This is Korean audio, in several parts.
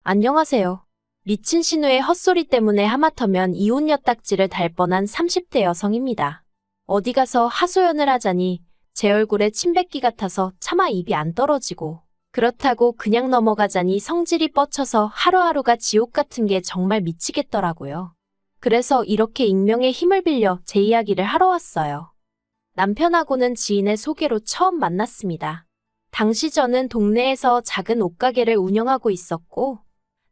안녕하세요. 리친 신우의 헛소리 때문에 하마터면 이혼 엿딱지를 달 뻔한 30대 여성입니다. 어디 가서 하소연을 하자니 제 얼굴에 침 뱉기 같아서 차마 입이 안 떨어지고, 그렇다고 그냥 넘어가자니 성질이 뻗쳐서 하루하루가 지옥 같은 게 정말 미치겠더라고요. 그래서 이렇게 익명의 힘을 빌려 제 이야기를 하러 왔어요. 남편하고는 지인의 소개로 처음 만났습니다. 당시 저는 동네에서 작은 옷가게를 운영하고 있었고,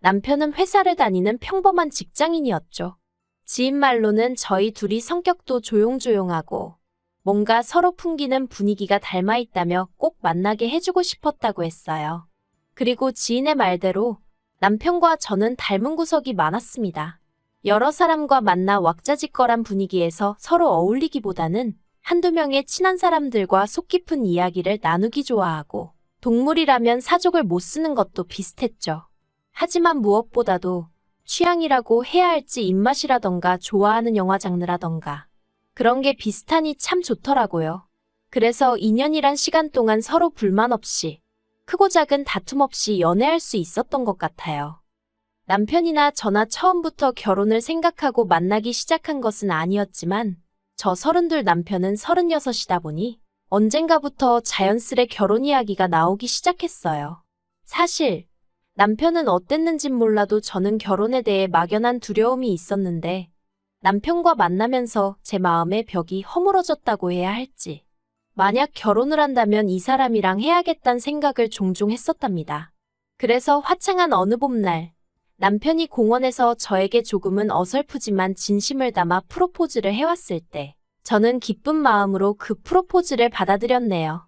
남편은 회사를 다니는 평범한 직장인이었죠. 지인 말로는 저희 둘이 성격도 조용조용하고 뭔가 서로 풍기는 분위기가 닮아 있다며 꼭 만나게 해주고 싶었다고 했어요. 그리고 지인의 말대로 남편과 저는 닮은 구석이 많았습니다. 여러 사람과 만나 왁자지껄한 분위기에서 서로 어울리기보다는 한두 명의 친한 사람들과 속 깊은 이야기를 나누기 좋아하고, 동물이라면 사족을 못 쓰는 것도 비슷했죠. 하지만 무엇보다도 취향이라고 해야 할지 입맛이라던가 좋아하는 영화 장르라던가 그런 게 비슷하니 참 좋더라고요. 그래서 2년이란 시간 동안 서로 불만 없이, 크고 작은 다툼 없이 연애할 수 있었던 것 같아요. 남편이나 저나 처음부터 결혼을 생각하고 만나기 시작한 것은 아니었지만, 저 32 남편은 36이다 보니 언젠가부터 자연스레 결혼 이야기가 나오기 시작했어요. 사실 남편은 어땠는진 몰라도 저는 결혼에 대해 막연한 두려움이 있었는데, 남편과 만나면서 제 마음의 벽이 허물어졌다고 해야 할지, 만약 결혼을 한다면 이 사람이랑 해야겠다는 생각을 종종 했었답니다. 그래서 화창한 어느 봄날, 남편이 공원에서 저에게 조금은 어설프지만 진심을 담아 프로포즈를 해왔을 때, 저는 기쁜 마음으로 그 프로포즈를 받아들였네요.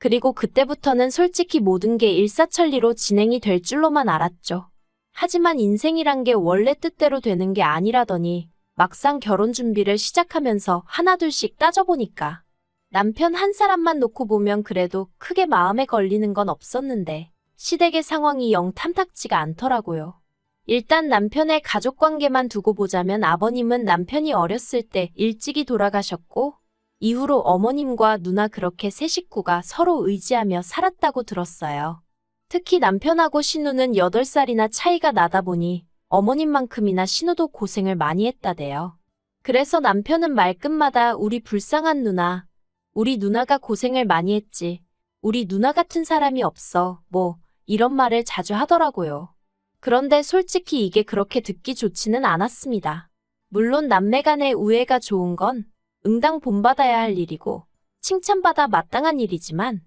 그리고 그때부터는 솔직히 모든 게 일사천리로 진행이 될 줄로만 알았죠. 하지만 인생이란 게 원래 뜻대로 되는 게 아니라더니, 막상 결혼 준비를 시작하면서 하나둘씩 따져보니까 남편 한 사람만 놓고 보면 그래도 크게 마음에 걸리는 건 없었는데, 시댁의 상황이 영 탐탁지가 않더라고요. 일단 남편의 가족관계만 두고 보자면 아버님은 남편이 어렸을 때 일찍이 돌아가셨고, 이후로 어머님과 누나 그렇게 세 식구가 서로 의지하며 살았다고 들었어요. 특히 남편하고 신우는 8살이나 차이가 나다 보니 어머님만큼이나 신우도 고생을 많이 했다대요. 그래서 남편은 말끝마다 우리 불쌍한 누나, 우리 누나가 고생을 많이 했지, 우리 누나 같은 사람이 없어, 뭐 이런 말을 자주 하더라고요. 그런데 솔직히 이게 그렇게 듣기 좋지는 않았습니다. 물론 남매 간의 우애가 좋은 건 응당 본받아야 할 일이고 칭찬받아 마땅한 일이지만,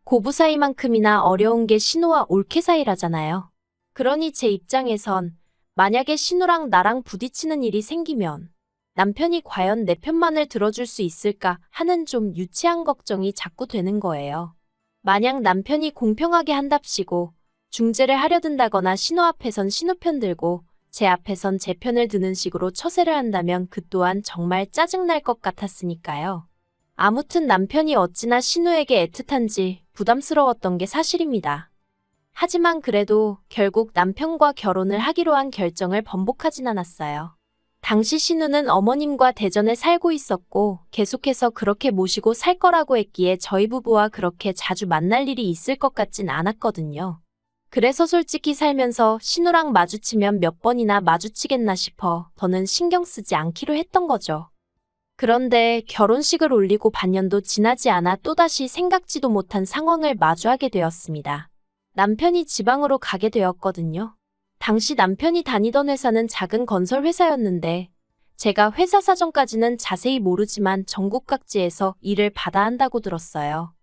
고부 사이만큼이나 어려운 게 신우와 올케 사이라잖아요. 그러니 제 입장에선 만약에 신우랑 나랑 부딪히는 일이 생기면 남편이 과연 내 편만을 들어줄 수 있을까 하는 좀 유치한 걱정이 자꾸 되는 거예요. 만약 남편이 공평하게 한답시고 중재를 하려 든다거나 신우 앞에선 신우 편 들고 제 앞에선 제 편을 드는 식으로 처세를 한다면 그 또한 정말 짜증날 것 같았으니까요. 아무튼 남편이 어찌나 신우에게 애틋한지 부담스러웠던 게 사실입니다. 하지만 그래도 결국 남편과 결혼을 하기로 한 결정을 번복하진 않았어요. 당시 신우는 어머님과 대전에 살고 있었고 계속해서 그렇게 모시고 살 거라고 했기에 저희 부부와 그렇게 자주 만날 일이 있을 것 같진 않았거든요. 그래서 솔직히 살면서 신우랑 마주치면 몇 번이나 마주치겠나 싶어 더는 신경 쓰지 않기로 했던 거죠. 그런데 결혼식을 올리고 반년도 지나지 않아 또다시 생각지도 못한 상황을 마주하게 되었습니다. 남편이 지방으로 가게 되었거든요. 당시 남편이 다니던 회사는 작은 건설 회사였는데, 제가 회사 사정까지는 자세히 모르지만 전국 각지에서 일을 받아 한다고 들었어요.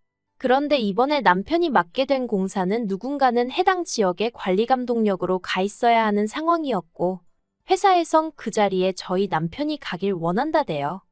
그런데 이번에 남편이 맡게 된 공사는 누군가는 해당 지역의 관리감독역으로 가 있어야 하는 상황이었고, 회사에선 그 자리에 저희 남편이 가길 원한다대요.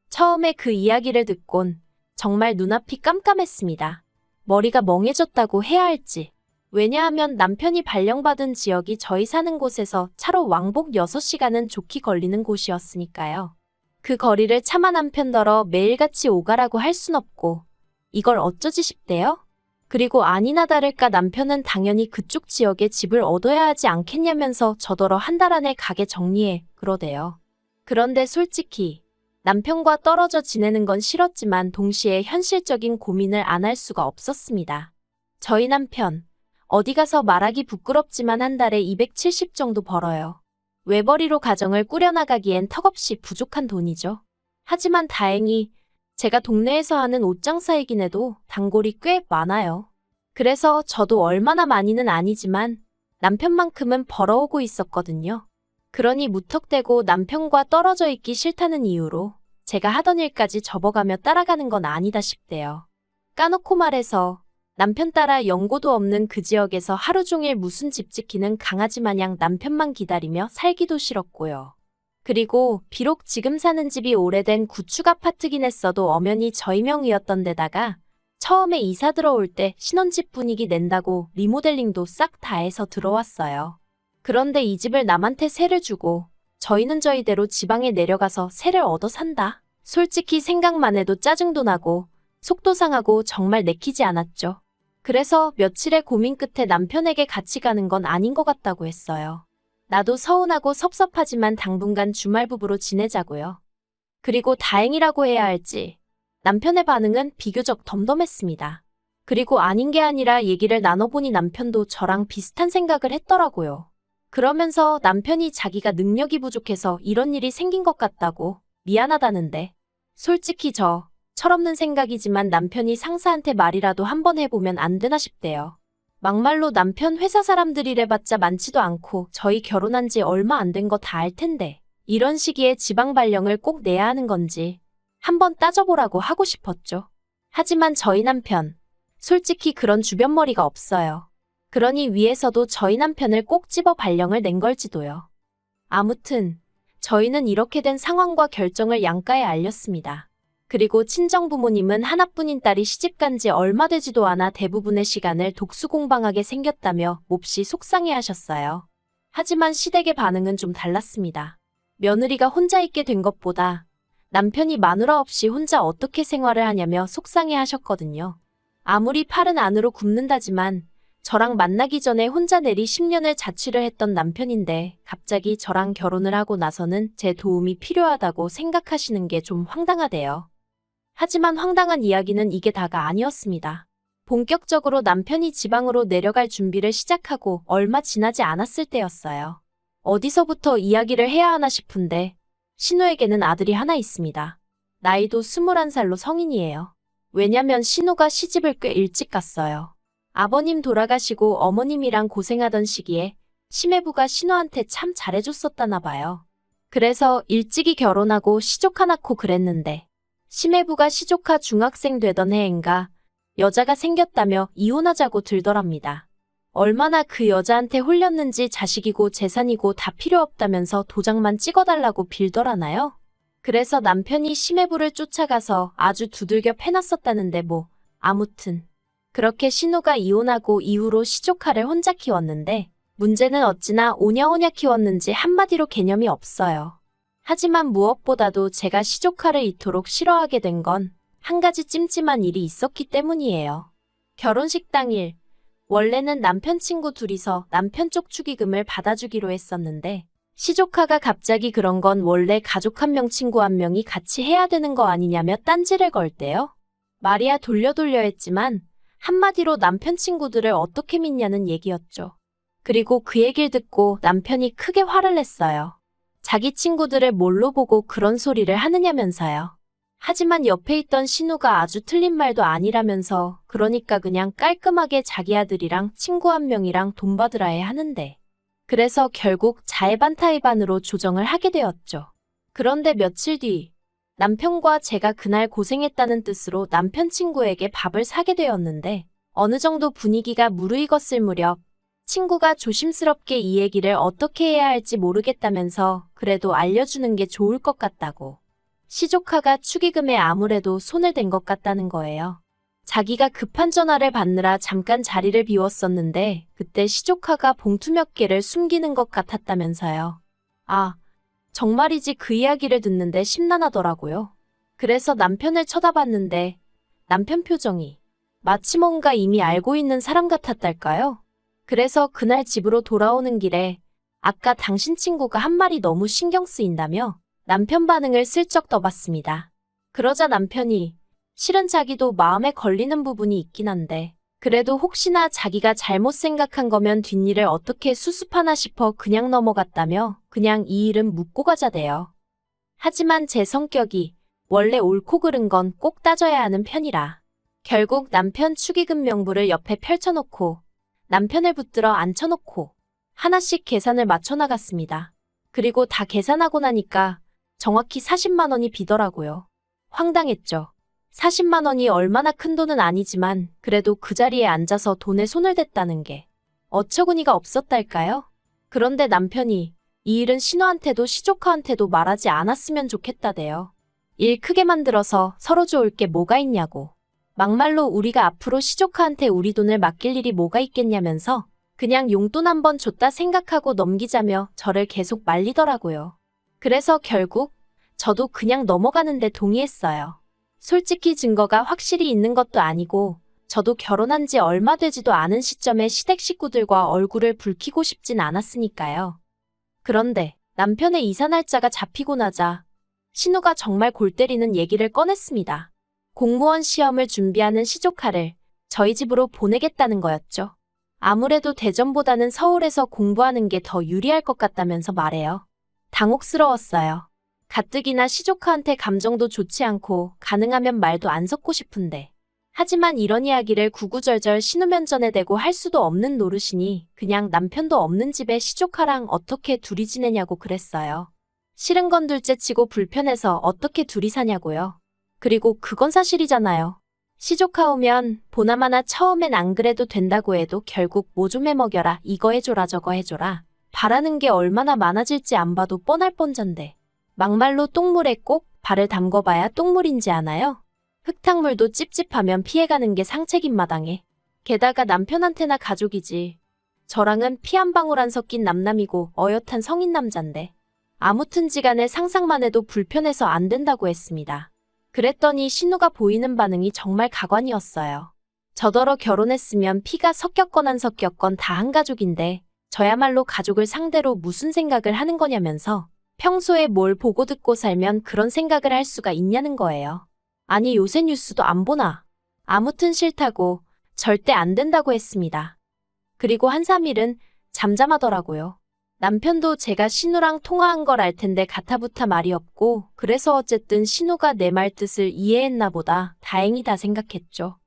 처음에 그 이야기를 듣곤 정말 눈앞이 깜깜했습니다. 머리가 멍해졌다고 해야 할지. 왜냐하면 남편이 발령받은 지역이 저희 사는 곳에서 차로 왕복 6시간은 좋게 걸리는 곳이었으니까요. 그 거리를 차마 남편더러 매일같이 오가라고 할 순 없고, 이걸 어쩌지 싶대요? 그리고 아니나 다를까 남편은 당연히 그쪽 지역에 집을 얻어야 하지 않겠냐면서 저더러 한 달 안에 가게 정리해 그러대요. 그런데 솔직히 남편과 떨어져 지내는 건 싫었지만 동시에 현실적인 고민을 안 할 수가 없었습니다. 저희 남편, 어디 가서 말하기 부끄럽지만 한 달에 270 정도 벌어요. 외벌이로 가정을 꾸려나가기엔 턱없이 부족한 돈이죠. 하지만 다행히 제가 동네에서 하는 옷장사이긴 해도 단골이 꽤 많아요. 그래서 저도 얼마나 많이는 아니지만 남편만큼은 벌어오고 있었거든요. 그러니 무턱대고 남편과 떨어져 있기 싫다는 이유로 제가 하던 일까지 접어가며 따라가는 건 아니다 싶대요. 까놓고 말해서 남편 따라 연고도 없는 그 지역에서 하루 종일 무슨 집 지키는 강아지 마냥 남편만 기다리며 살기도 싫었고요. 그리고 비록 지금 사는 집이 오래된 구축 아파트긴 했어도 엄연히 저희 명의였던 데다가 처음에 이사 들어올 때 신혼집 분위기 낸다고 리모델링도 싹 다 해서 들어왔어요. 그런데 이 집을 남한테 세를 주고 저희는 저희대로 지방에 내려가서 세를 얻어 산다. 솔직히 생각만 해도 짜증도 나고 속도 상하고 정말 내키지 않았죠. 그래서 며칠의 고민 끝에 남편에게 같이 가는 건 아닌 것 같다고 했어요. 나도 서운하고 섭섭하지만 당분간 주말 부부로 지내자고요. 그리고 다행이라고 해야 할지 남편의 반응은 비교적 덤덤했습니다. 그리고 아닌 게 아니라 얘기를 나눠보니 남편도 저랑 비슷한 생각을 했더라고요. 그러면서 남편이 자기가 능력이 부족해서 이런 일이 생긴 것 같다고 미안하다는데 솔직히 철없는 생각이지만 남편이 상사한테 말이라도 한번 해보면 안 되나 싶대요. 막말로 남편 회사 사람들이래봤자 많지도 않고 저희 결혼한 지 얼마 안 된 거 다 알 텐데 이런 시기에 지방 발령을 꼭 내야 하는 건지 한번 따져보라고 하고 싶었죠. 하지만 저희 남편 솔직히 그런 주변머리가 없어요. 그러니 위에서도 저희 남편을 꼭 집어 발령을 낸 걸지도요. 아무튼 저희는 이렇게 된 상황과 결정을 양가에 알렸습니다. 그리고 친정부모님은 하나뿐인 딸이 시집간 지 얼마 되지도 않아 대부분의 시간을 독수공방하게 생겼다며 몹시 속상해하셨어요. 하지만 시댁의 반응은 좀 달랐습니다. 며느리가 혼자 있게 된 것보다 남편이 마누라 없이 혼자 어떻게 생활을 하냐며 속상해하셨거든요. 아무리 팔은 안으로 굽는다지만 저랑 만나기 전에 혼자 내리 10년을 자취를 했던 남편인데 갑자기 저랑 결혼을 하고 나서는 제 도움이 필요하다고 생각하시는 게 좀 황당하대요. 하지만 황당한 이야기는 이게 다가 아니었습니다. 본격적으로 남편이 지방으로 내려갈 준비를 시작하고 얼마 지나지 않았을 때였어요. 어디서부터 이야기를 해야 하나 싶은데 신우에게는 아들이 하나 있습니다. 나이도 21살로 성인이에요. 왜냐면 신우가 시집을 꽤 일찍 갔어요. 아버님 돌아가시고 어머님이랑 고생하던 시기에 시매부가 신우한테 참 잘해줬었다나 봐요. 그래서 일찍이 결혼하고 시조카 낳고 그랬는데 시매부가 시조카 중학생 되던 해인가 여자가 생겼다며 이혼하자고 들더랍니다. 얼마나 그 여자한테 홀렸는지 자식이고 재산이고 다 필요 없다면서 도장만 찍어달라고 빌더라나요? 그래서 남편이 시매부를 쫓아가서 아주 두들겨 패놨었다는데 아무튼 그렇게 신우가 이혼하고 이후로 시조카를 혼자 키웠는데 문제는 어찌나 오냐오냐 키웠는지 한마디로 개념이 없어요. 하지만 무엇보다도 제가 시조카를 이토록 싫어하게 된 건 한 가지 찜찜한 일이 있었기 때문이에요. 결혼식 당일 원래는 남편 친구 둘이서 남편 쪽 축의금을 받아주기로 했었는데 시조카가 갑자기 그런 건 원래 가족 한 명 친구 한 명이 같이 해야 되는 거 아니냐며 딴지를 걸대요. 말이야 돌려 했지만 한마디로 남편 친구들을 어떻게 믿냐는 얘기였죠. 그리고 그 얘기를 듣고 남편이 크게 화를 냈어요. 자기 친구들을 뭘로 보고 그런 소리를 하느냐면서요. 하지만 옆에 있던 신우가 아주 틀린 말도 아니라면서 그러니까 그냥 깔끔하게 자기 아들이랑 친구 한 명이랑 돈 받으라 해 하는데 그래서 결국 자의반타의반으로 조정을 하게 되었죠. 그런데 며칠 뒤 남편과 제가 그날 고생했다는 뜻으로 남편 친구에게 밥을 사게 되었는데 어느 정도 분위기가 무르익었을 무렵 친구가 조심스럽게 이 얘기를 어떻게 해야 할지 모르겠다면서 그래도 알려주는 게 좋을 것 같다고. 시조카가 축의금에 아무래도 손을 댄 것 같다는 거예요. 자기가 급한 전화를 받느라 잠깐 자리를 비웠었는데 그때 시조카가 봉투 몇 개를 숨기는 것 같았다면서요. 아, 정말이지 그 이야기를 듣는데 심란하더라고요. 그래서 남편을 쳐다봤는데 남편 표정이 마치 뭔가 이미 알고 있는 사람 같았달까요? 그래서 그날 집으로 돌아오는 길에 아까 당신 친구가 한 말이 너무 신경 쓰인다며 남편 반응을 슬쩍 떠봤습니다. 그러자 남편이 실은 자기도 마음에 걸리는 부분이 있긴 한데 그래도 혹시나 자기가 잘못 생각한 거면 뒷일을 어떻게 수습하나 싶어 그냥 넘어갔다며 그냥 이 일은 묻고 가자대요. 하지만 제 성격이 원래 옳고 그른 건 꼭 따져야 하는 편이라 결국 남편 축의금 명부를 옆에 펼쳐놓고 남편을 붙들어 앉혀놓고 하나씩 계산을 맞춰나갔습니다. 그리고 다 계산하고 나니까 정확히 40만 원이 비더라고요. 황당했죠. 40만 원이 얼마나 큰 돈은 아니지만 그래도 그 자리에 앉아서 돈에 손을 댔다는 게 어처구니가 없었달까요? 그런데 남편이 이 일은 신우한테도 시조카한테도 말하지 않았으면 좋겠다대요. 일 크게 만들어서 서로 좋을 게 뭐가 있냐고. 막말로 우리가 앞으로 시조카한테 우리 돈을 맡길 일이 뭐가 있겠냐면서 그냥 용돈 한번 줬다 생각하고 넘기자며 저를 계속 말리더라고요. 그래서 결국 저도 그냥 넘어가는데 동의했어요. 솔직히 증거가 확실히 있는 것도 아니고 저도 결혼한 지 얼마 되지도 않은 시점에 시댁 식구들과 얼굴을 붉히고 싶진 않았으니까요. 그런데 남편의 이사 날짜가 잡히고 나자 신우가 정말 골 때리는 얘기를 꺼냈습니다. 공무원 시험을 준비하는 시조카를 저희 집으로 보내겠다는 거였죠. 아무래도 대전보다는 서울에서 공부하는 게 더 유리할 것 같다면서 말해요. 당혹스러웠어요. 가뜩이나 시조카한테 감정도 좋지 않고 가능하면 말도 안 섞고 싶은데 하지만 이런 이야기를 구구절절 신우면전에 대고 할 수도 없는 노릇이니 그냥 남편도 없는 집에 시조카랑 어떻게 둘이 지내냐고 그랬어요. 싫은 건 둘째치고 불편해서 어떻게 둘이 사냐고요. 그리고 그건 사실이잖아요. 시조카 오면 보나마나 처음엔 안 그래도 된다고 해도 결국 뭐 좀 해먹여라 이거 해줘라 저거 해줘라 바라는 게 얼마나 많아질지 안 봐도 뻔할 뻔잔데 막말로 똥물에 꼭 발을 담궈봐야 똥물인지 아나요? 흙탕물도 찝찝하면 피해가는 게 상책인 마당에 게다가 남편한테나 가족이지 저랑은 피 한 방울 안 섞인 남남이고 어엿한 성인 남잔데 아무튼지간에 상상만 해도 불편해서 안 된다고 했습니다. 그랬더니 신우가 보이는 반응이 정말 가관이었어요. 저더러 결혼했으면 피가 섞였건 안 섞였건 다 한 가족인데 저야말로 가족을 상대로 무슨 생각을 하는 거냐면서 평소에 뭘 보고 듣고 살면 그런 생각을 할 수가 있냐는 거예요. 아니 요새 뉴스도 안 보나? 아무튼 싫다고 절대 안 된다고 했습니다. 그리고 한 3일은 잠잠하더라고요. 남편도 제가 신우랑 통화한 걸 알 텐데 가타부타 말이 없고 그래서 어쨌든 신우가 내 말 뜻을 이해했나 보다 다행이다 생각했죠.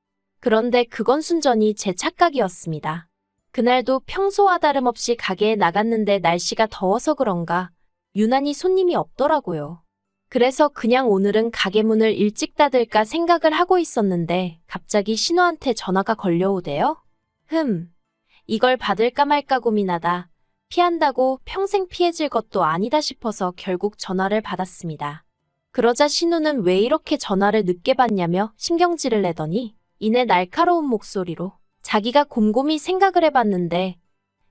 그런데 그건 순전히 제 착각이었습니다. 그날도 평소와 다름없이 가게에 나갔는데 날씨가 더워서 그런가 유난히 손님이 없더라고요. 그래서 그냥 오늘은 가게 문을 일찍 닫을까 생각을 하고 있었는데 갑자기 신우한테 전화가 걸려오대요. 이걸 받을까 말까 고민하다 피한다고 평생 피해질 것도 아니다 싶어서 결국 전화를 받았습니다. 그러자 신우는 왜 이렇게 전화를 늦게 받냐며 신경질을 내더니 이내 날카로운 목소리로 자기가 곰곰이 생각을 해봤는데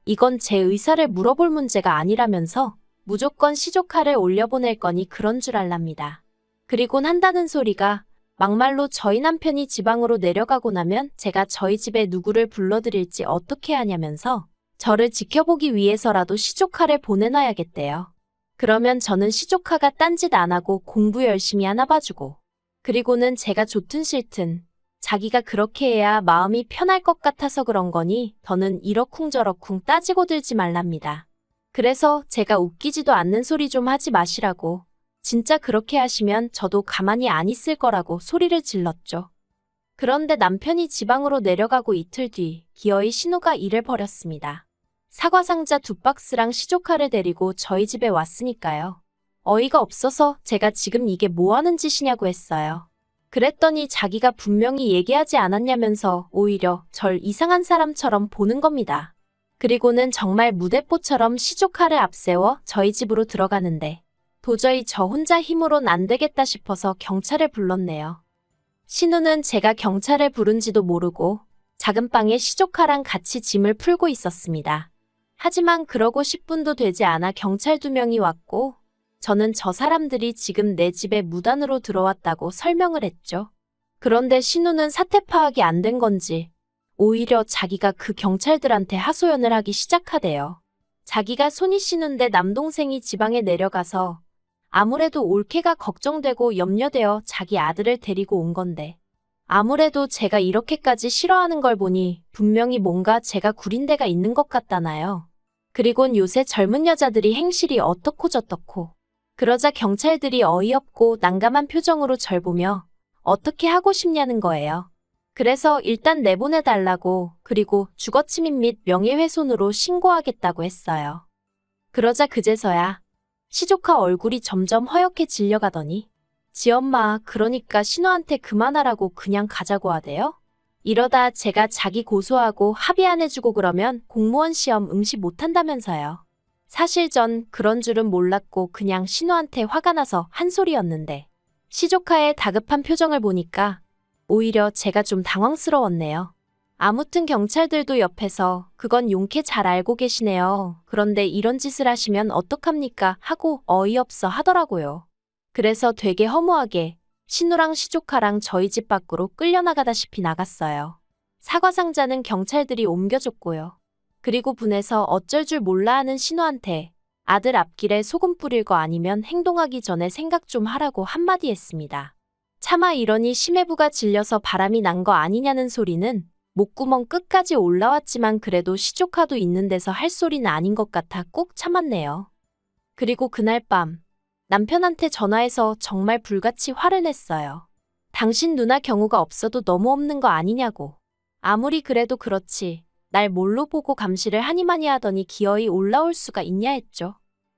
이건 제 의사를 물어볼 문제가 아니라면서 무조건 시조카를 올려보낼 거니 그런 줄 알랍니다. 그리곤 한다는 소리가 막말로 저희 남편이 지방으로 내려가고 나면 제가 저희 집에 누구를 불러드릴지 어떻게 하냐면서 저를 지켜보기 위해서라도 시조카를 보내놔야겠대요. 그러면 저는 시조카가 딴짓 안 하고 공부 열심히 하나 봐주고 그리고는 제가 좋든 싫든 자기가 그렇게 해야 마음이 편할 것 같아서 그런 거니 더는 이러쿵저러쿵 따지고 들지 말랍니다. 그래서 제가 웃기지도 않는 소리 좀 하지 마시라고 진짜 그렇게 하시면 저도 가만히 안 있을 거라고 소리를 질렀죠. 그런데 남편이 지방으로 내려가고 이틀 뒤 기어이 신우가 일을 벌였습니다. 사과 상자 2박스랑 시조카를 데리고 저희 집에 왔으니까요. 어이가 없어서 제가 지금 이게 뭐 하는 짓이냐고 했어요. 그랬더니 자기가 분명히 얘기하지 않았냐면서 오히려 절 이상한 사람처럼 보는 겁니다. 그리고는 정말 무대뽀처럼 시조카를 앞세워 저희 집으로 들어가는데 도저히 저 혼자 힘으론 안 되겠다 싶어서 경찰을 불렀네요. 신우는 제가 경찰을 부른지도 모르고 작은 방에 시조카랑 같이 짐을 풀고 있었습니다. 하지만 그러고 10분도 되지 않아 경찰 2명이 왔고 저는 저 사람들이 지금 내 집에 무단으로 들어왔다고 설명을 했죠. 그런데 신우는 사태 파악이 안 된 건지 오히려 자기가 그 경찰들한테 하소연을 하기 시작하대요. 자기가 손이 시는데 남동생이 지방에 내려가서 아무래도 올케가 걱정되고 염려되어 자기 아들을 데리고 온 건데 아무래도 제가 이렇게까지 싫어하는 걸 보니 분명히 뭔가 제가 구린 데가 있는 것 같다나요. 그리곤 요새 젊은 여자들이 행실이 어떻고 저떻고. 그러자 경찰들이 어이없고 난감한 표정으로 절 보며 어떻게 하고 싶냐는 거예요. 그래서 일단 내보내달라고, 그리고 주거침입 및 명예훼손으로 신고하겠다고 했어요. 그러자 그제서야 시조카 얼굴이 점점 허옇게 질려가더니 지엄마, 그러니까 신우한테 그만하라고 그냥 가자고 하대요? 이러다 제가 자기 고소하고 합의 안 해주고 그러면 공무원 시험 응시 못한다면서요. 사실 전 그런 줄은 몰랐고 그냥 신우한테 화가 나서 한 소리였는데 시조카의 다급한 표정을 보니까 오히려 제가 좀 당황스러웠네요. 아무튼 경찰들도 옆에서 그건 용케 잘 알고 계시네요. 그런데 이런 짓을 하시면 어떡합니까? 하고 어이없어 하더라고요. 그래서 되게 허무하게 신우랑 시조카랑 저희 집 밖으로 끌려나가다시피 나갔어요. 사과 상자는 경찰들이 옮겨줬고요. 그리고 분해서 어쩔 줄 몰라 하는 신우한테 아들 앞길에 소금 뿌릴 거 아니면 행동하기 전에 생각 좀 하라고 한마디 했습니다. 차마 이러니 심해부가 질려서 바람이 난 거 아니냐는 소리는 목구멍 끝까지 올라왔지만 그래도 시조카도 있는 데서 할 소리는 아닌 것 같아 꼭 참았네요. 그리고 그날 밤 남편한테 전화해서 정말 불같이 화를 냈어요. 당신 누나 경우가 없어도 너무 없는 거 아니냐고. 아무리 그래도 그렇지 날 뭘로 보고 감시를 하니마니 하더니 기어이 올라올 수가 있냐 했죠.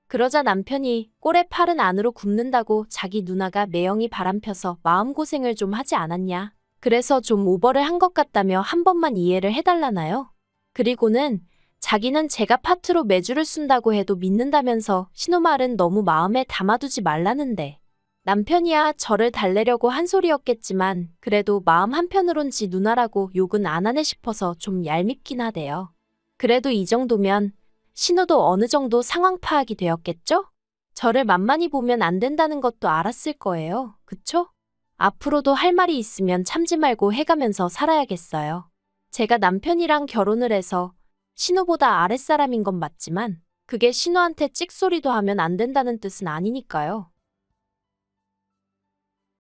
그러자 남편이 꼴에 팔은 안으로 굽는다고 자기 누나가 매형이 바람펴서 마음고생을 좀 하지 않았냐. 그래서 좀 오버를 한 것 같다며 한 번만 이해를 해달라나요? 그리고는 자기는 제가 파트로 매주를 쓴다고 해도 믿는다면서 신우 말은 너무 마음에 담아두지 말라는데 남편이야 저를 달래려고 한 소리였겠지만 그래도 마음 한편으론 지 누나라고 욕은 안 하네 싶어서 좀 얄밉긴 하대요. 그래도 이 정도면 신우도 어느 정도 상황 파악이 되었겠죠? 저를 만만히 보면 안 된다는 것도 알았을 거예요. 그쵸? 앞으로도 할 말이 있으면 참지 말고 해가면서 살아야겠어요. 제가 남편이랑 결혼을 해서 신우보다 아랫사람인 건 맞지만 그게 신우한테 찍소리도 하면 안 된다는 뜻은 아니니까요.